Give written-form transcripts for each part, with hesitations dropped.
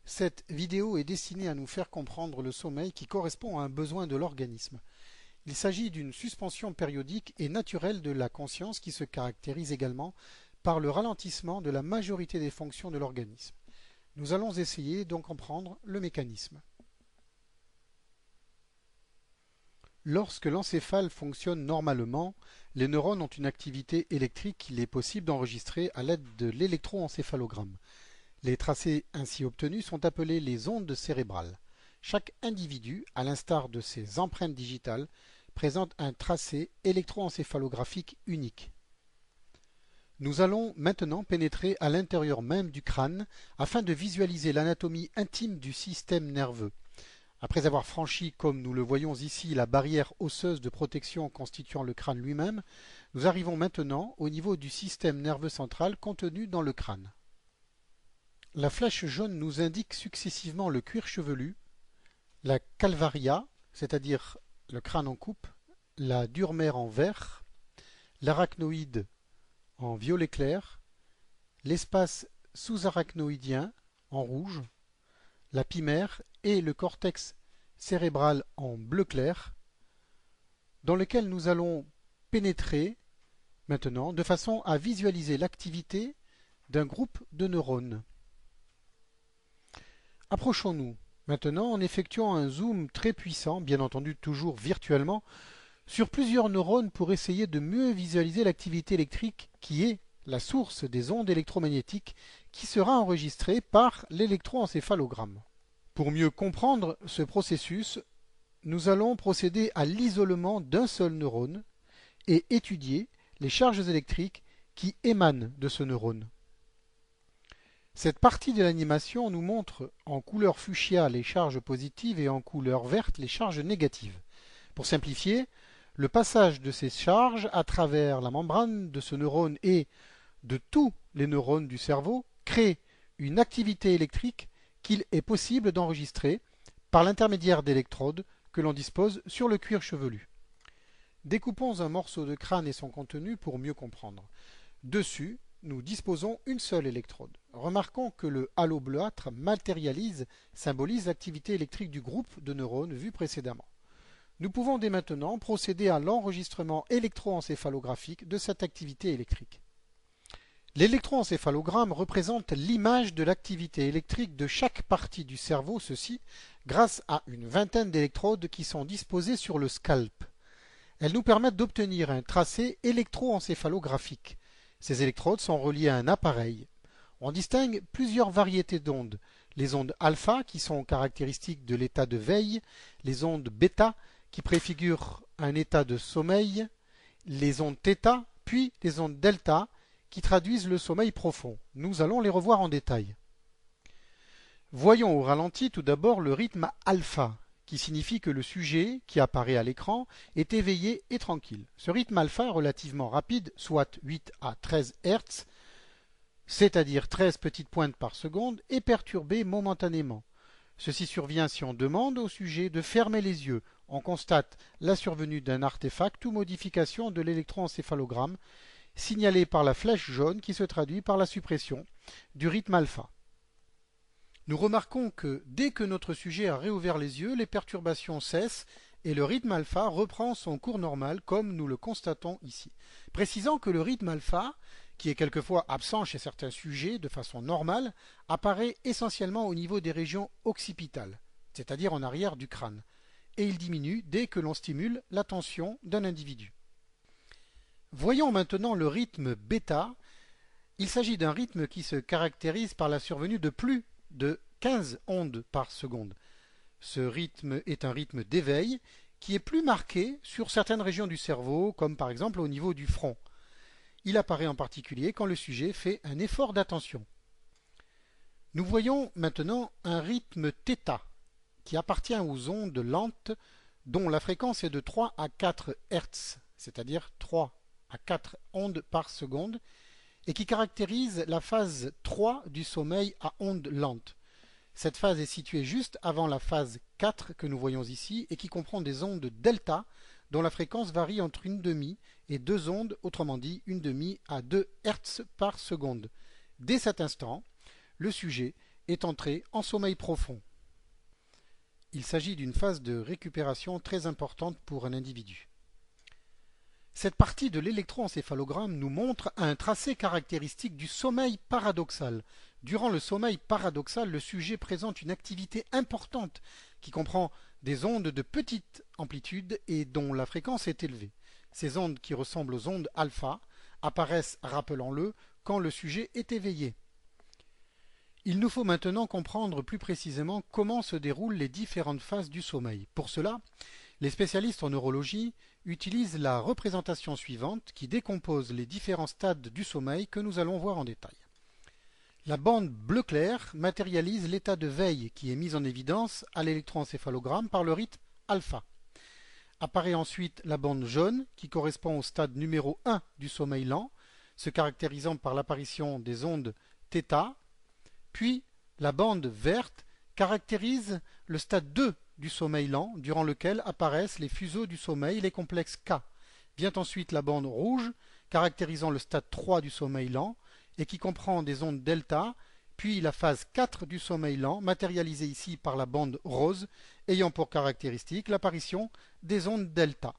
Cette vidéo est destinée à nous faire comprendre le sommeil qui correspond à un besoin de l'organisme. Il s'agit d'une suspension périodique et naturelle de la conscience qui se caractérise également par le ralentissement de la majorité des fonctions de l'organisme. Nous allons essayer d'en comprendre le mécanisme. Lorsque l'encéphale fonctionne normalement, les neurones ont une activité électrique qu'il est possible d'enregistrer à l'aide de l'électroencéphalogramme. Les tracés ainsi obtenus sont appelés les ondes cérébrales. Chaque individu, à l'instar de ses empreintes digitales, présente un tracé électroencéphalographique unique. Nous allons maintenant pénétrer à l'intérieur même du crâne afin de visualiser l'anatomie intime du système nerveux. Après avoir franchi, comme nous le voyons ici, la barrière osseuse de protection constituant le crâne lui-même, nous arrivons maintenant au niveau du système nerveux central contenu dans le crâne. La flèche jaune nous indique successivement le cuir chevelu, la calvaria, c'est-à-dire le crâne en coupe, la dure mère en vert, l'arachnoïde en violet clair, l'espace sous-arachnoïdien en rouge, la pimère et le cortex cérébral en bleu clair, dans lequel nous allons pénétrer maintenant de façon à visualiser l'activité d'un groupe de neurones. Approchons-nous maintenant en effectuant un zoom très puissant, bien entendu toujours virtuellement, sur plusieurs neurones pour essayer de mieux visualiser l'activité électrique qui est la source des ondes électromagnétiques qui sera enregistrée par l'électroencéphalogramme. Pour mieux comprendre ce processus, nous allons procéder à l'isolement d'un seul neurone et étudier les charges électriques qui émanent de ce neurone. Cette partie de l'animation nous montre en couleur fuchsia les charges positives et en couleur verte les charges négatives. Pour simplifier, le passage de ces charges à travers la membrane de ce neurone et de tous les neurones du cerveau crée une activité électrique qu'il est possible d'enregistrer par l'intermédiaire d'électrodes que l'on dispose sur le cuir chevelu. Découpons un morceau de crâne et son contenu pour mieux comprendre. Dessus, nous disposons une seule électrode. Remarquons que le halo bleuâtre symbolise l'activité électrique du groupe de neurones vu précédemment. Nous pouvons dès maintenant procéder à l'enregistrement électroencéphalographique de cette activité électrique. L'électroencéphalogramme représente l'image de l'activité électrique de chaque partie du cerveau, ceci grâce à une vingtaine d'électrodes qui sont disposées sur le scalp. Elles nous permettent d'obtenir un tracé électroencéphalographique. Ces électrodes sont reliées à un appareil. On distingue plusieurs variétés d'ondes. Les ondes alpha qui sont caractéristiques de l'état de veille, les ondes bêta qui préfigurent un état de sommeil, les ondes θ, puis les ondes delta qui traduisent le sommeil profond. Nous allons les revoir en détail. Voyons au ralenti tout d'abord le rythme alpha, qui signifie que le sujet qui apparaît à l'écran est éveillé et tranquille. Ce rythme alpha relativement rapide, soit 8 à 13 Hz, c'est-à-dire 13 petites pointes par seconde, est perturbé momentanément. Ceci survient si on demande au sujet de fermer les yeux. On constate la survenue d'un artefact ou modification de l'électroencéphalogramme signalé par la flèche jaune qui se traduit par la suppression du rythme alpha. Nous remarquons que dès que notre sujet a réouvert les yeux, les perturbations cessent et le rythme alpha reprend son cours normal comme nous le constatons ici. Précisant que le rythme alpha, qui est quelquefois absent chez certains sujets de façon normale, apparaît essentiellement au niveau des régions occipitales, c'est-à-dire en arrière du crâne, et il diminue dès que l'on stimule l'attention d'un individu. Voyons maintenant le rythme bêta. Il s'agit d'un rythme qui se caractérise par la survenue de plus de 15 ondes par seconde. Ce rythme est un rythme d'éveil qui est plus marqué sur certaines régions du cerveau, comme par exemple au niveau du front. Il apparaît en particulier quand le sujet fait un effort d'attention. Nous voyons maintenant un rythme θ qui appartient aux ondes lentes dont la fréquence est de 3 à 4 Hz, c'est-à-dire 3 à 4 ondes par seconde, et qui caractérise la phase 3 du sommeil à ondes lentes. Cette phase est située juste avant la phase 4 que nous voyons ici et qui comprend des ondes delta dont la fréquence varie entre 1/2 et 2 ondes, autrement dit 1/2 à 2 Hz par seconde. Dès cet instant, le sujet est entré en sommeil profond. Il s'agit d'une phase de récupération très importante pour un individu. Cette partie de l'électroencéphalogramme nous montre un tracé caractéristique du sommeil paradoxal. Durant le sommeil paradoxal, le sujet présente une activité importante qui comprend des ondes de petite amplitude et dont la fréquence est élevée. Ces ondes, qui ressemblent aux ondes alpha, apparaissent, rappelons-le, quand le sujet est éveillé. Il nous faut maintenant comprendre plus précisément comment se déroulent les différentes phases du sommeil. Pour cela, les spécialistes en neurologie utilisent la représentation suivante qui décompose les différents stades du sommeil que nous allons voir en détail. La bande bleu clair matérialise l'état de veille qui est mis en évidence à l'électroencéphalogramme par le rythme alpha. Apparaît ensuite la bande jaune qui correspond au stade numéro 1 du sommeil lent, se caractérisant par l'apparition des ondes θ, puis la bande verte caractérise le stade 2 du sommeil lent, durant lequel apparaissent les fuseaux du sommeil et les complexes K. Vient ensuite la bande rouge, caractérisant le stade 3 du sommeil lent, et qui comprend des ondes delta, puis la phase 4 du sommeil lent, matérialisée ici par la bande rose, ayant pour caractéristique l'apparition des ondes delta.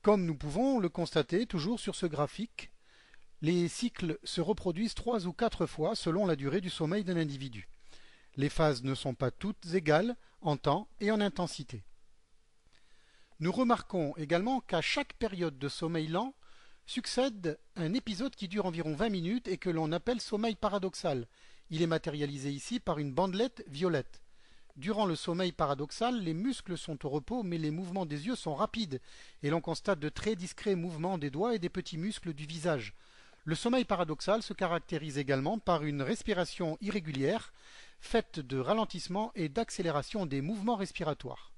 Comme nous pouvons le constater toujours sur ce graphique, les cycles se reproduisent 3 ou 4 fois selon la durée du sommeil d'un individu. Les phases ne sont pas toutes égales en temps et en intensité. Nous remarquons également qu'à chaque période de sommeil lent succède un épisode qui dure environ 20 minutes et que l'on appelle sommeil paradoxal. Il est matérialisé ici par une bandelette violette. Durant le sommeil paradoxal, les muscles sont au repos mais les mouvements des yeux sont rapides et l'on constate de très discrets mouvements des doigts et des petits muscles du visage. Le sommeil paradoxal se caractérise également par une respiration irrégulière, faite de ralentissement et d'accélération des mouvements respiratoires.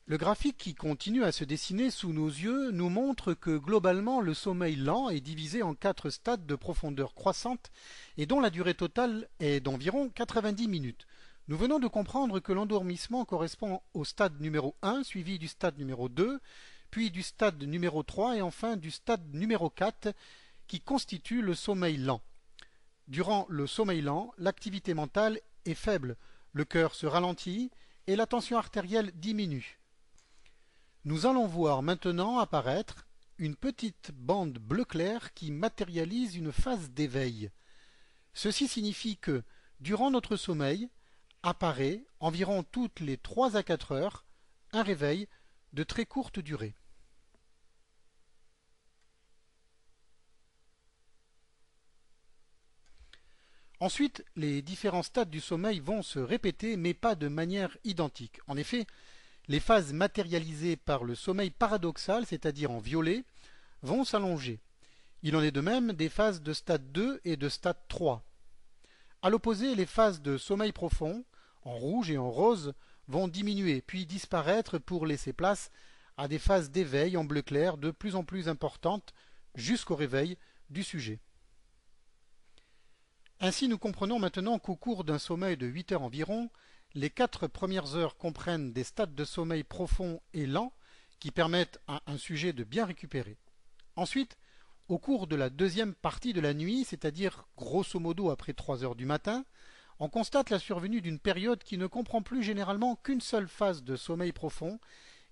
Le graphique qui continue à se dessiner sous nos yeux nous montre que globalement le sommeil lent est divisé en 4 stades de profondeur croissante et dont la durée totale est d'environ 90 minutes. Nous venons de comprendre que l'endormissement correspond au stade numéro 1 suivi du stade numéro 2, puis du stade numéro 3 et enfin du stade numéro 4 qui constitue le sommeil lent. Durant le sommeil lent, l'activité mentale est faible, le cœur se ralentit et la tension artérielle diminue. Nous allons voir maintenant apparaître une petite bande bleu clair qui matérialise une phase d'éveil. Ceci signifie que, durant notre sommeil, apparaît, environ toutes les 3 à 4 heures, un réveil de très courte durée. Ensuite, les différents stades du sommeil vont se répéter, mais pas de manière identique. En effet, les phases matérialisées par le sommeil paradoxal, c'est-à-dire en violet, vont s'allonger. Il en est de même des phases de stade 2 et de stade 3. À l'opposé, les phases de sommeil profond, en rouge et en rose, vont diminuer, puis disparaître pour laisser place à des phases d'éveil en bleu clair de plus en plus importantes jusqu'au réveil du sujet. Ainsi, nous comprenons maintenant qu'au cours d'un sommeil de 8 heures environ, les 4 premières heures comprennent des stades de sommeil profond et lent qui permettent à un sujet de bien récupérer. Ensuite, au cours de la deuxième partie de la nuit, c'est-à-dire grosso modo après 3 heures du matin, on constate la survenue d'une période qui ne comprend plus généralement qu'une seule phase de sommeil profond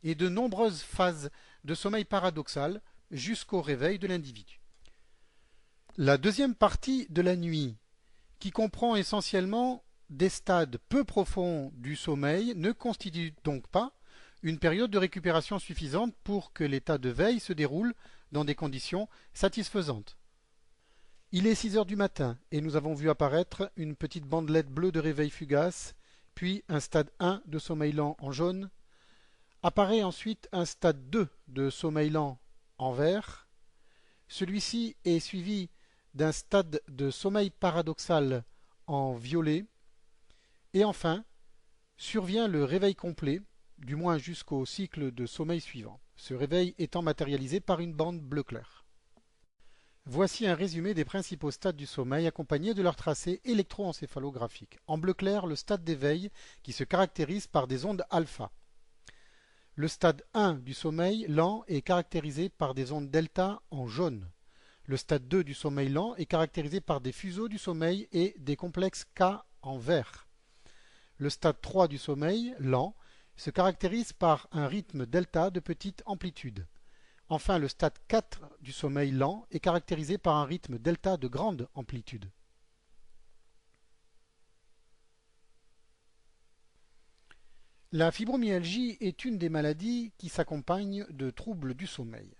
et de nombreuses phases de sommeil paradoxal jusqu'au réveil de l'individu. La deuxième partie de la nuit, qui comprend essentiellement des stades peu profonds du sommeil, ne constitue donc pas une période de récupération suffisante pour que l'état de veille se déroule dans des conditions satisfaisantes. Il est 6 heures du matin et nous avons vu apparaître une petite bandelette bleue de réveil fugace, puis un stade 1 de sommeil lent en jaune. Apparaît ensuite un stade 2 de sommeil lent en vert. Celui-ci est suivi d'un stade de sommeil paradoxal en violet. Et enfin, survient le réveil complet, du moins jusqu'au cycle de sommeil suivant, ce réveil étant matérialisé par une bande bleu clair. Voici un résumé des principaux stades du sommeil accompagnés de leur tracé électroencéphalographique. En bleu clair, le stade d'éveil qui se caractérise par des ondes alpha. Le stade 1 du sommeil lent est caractérisé par des ondes delta en jaune. Le stade 2 du sommeil lent est caractérisé par des fuseaux du sommeil et des complexes K en vert. Le stade 3 du sommeil lent se caractérise par un rythme delta de petite amplitude. Enfin, le stade 4 du sommeil lent est caractérisé par un rythme delta de grande amplitude. La fibromyalgie est une des maladies qui s'accompagnent de troubles du sommeil.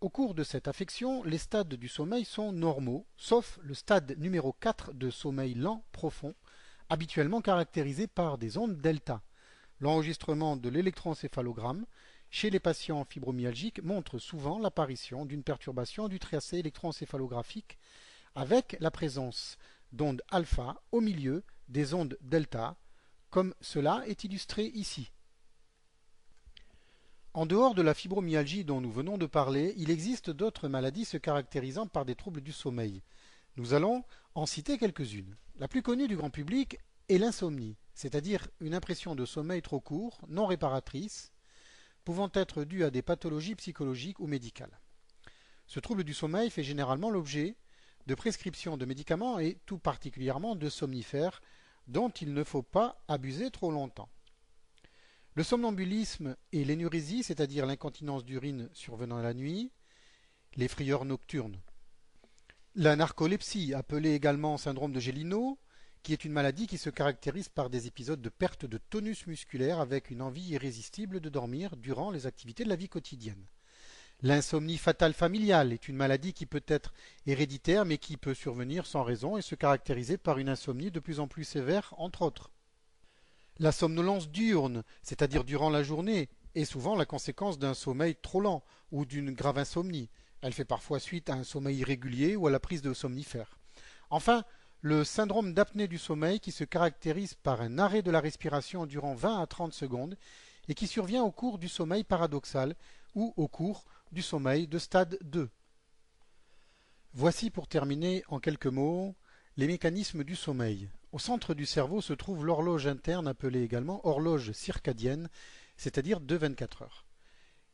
Au cours de cette affection, les stades du sommeil sont normaux, sauf le stade numéro 4 de sommeil lent profond, habituellement caractérisé par des ondes delta. L'enregistrement de l'électroencéphalogramme chez les patients fibromyalgiques montre souvent l'apparition d'une perturbation du tracé électroencéphalographique avec la présence d'ondes alpha au milieu des ondes delta, comme cela est illustré ici. En dehors de la fibromyalgie dont nous venons de parler, il existe d'autres maladies se caractérisant par des troubles du sommeil. Nous allons en citer quelques-unes. La plus connue du grand public est l'insomnie, c'est-à-dire une impression de sommeil trop court, non réparatrice, pouvant être due à des pathologies psychologiques ou médicales. Ce trouble du sommeil fait généralement l'objet de prescriptions de médicaments et tout particulièrement de somnifères dont il ne faut pas abuser trop longtemps. Le somnambulisme et l'énurésie, c'est-à-dire l'incontinence d'urine survenant la nuit, les frayeurs nocturnes. La narcolepsie, appelée également syndrome de Gélineau, qui est une maladie qui se caractérise par des épisodes de perte de tonus musculaire avec une envie irrésistible de dormir durant les activités de la vie quotidienne. L'insomnie fatale familiale est une maladie qui peut être héréditaire mais qui peut survenir sans raison et se caractériser par une insomnie de plus en plus sévère, entre autres. La somnolence diurne, c'est-à-dire durant la journée, est souvent la conséquence d'un sommeil trop lent ou d'une grave insomnie. Elle fait parfois suite à un sommeil irrégulier ou à la prise de somnifères. Enfin, le syndrome d'apnée du sommeil qui se caractérise par un arrêt de la respiration durant 20 à 30 secondes et qui survient au cours du sommeil paradoxal ou au cours du sommeil de stade 2. Voici pour terminer en quelques mots les mécanismes du sommeil. Au centre du cerveau se trouve l'horloge interne appelée également horloge circadienne, c'est-à-dire de 24 heures.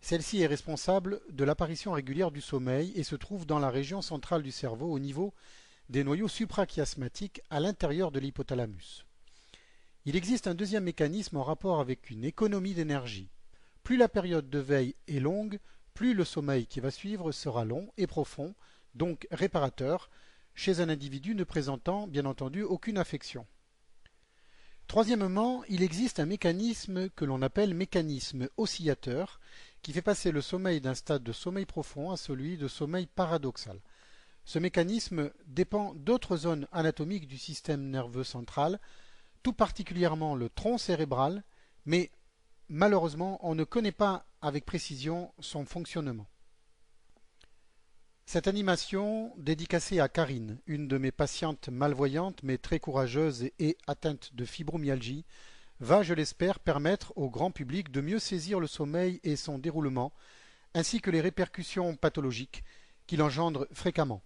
Celle-ci est responsable de l'apparition régulière du sommeil et se trouve dans la région centrale du cerveau au niveau des noyaux suprachiasmatiques à l'intérieur de l'hypothalamus. Il existe un deuxième mécanisme en rapport avec une économie d'énergie. Plus la période de veille est longue, plus le sommeil qui va suivre sera long et profond, donc réparateur, chez un individu ne présentant bien entendu aucune affection. Troisièmement, il existe un mécanisme que l'on appelle mécanisme oscillateur, qui fait passer le sommeil d'un stade de sommeil profond à celui de sommeil paradoxal. Ce mécanisme dépend d'autres zones anatomiques du système nerveux central, tout particulièrement le tronc cérébral, mais malheureusement on ne connaît pas avec précision son fonctionnement. Cette animation, dédicacée à Karine, une de mes patientes malvoyantes mais très courageuse et atteinte de fibromyalgie, va, je l'espère, permettre au grand public de mieux saisir le sommeil et son déroulement, ainsi que les répercussions pathologiques qu'il engendre fréquemment.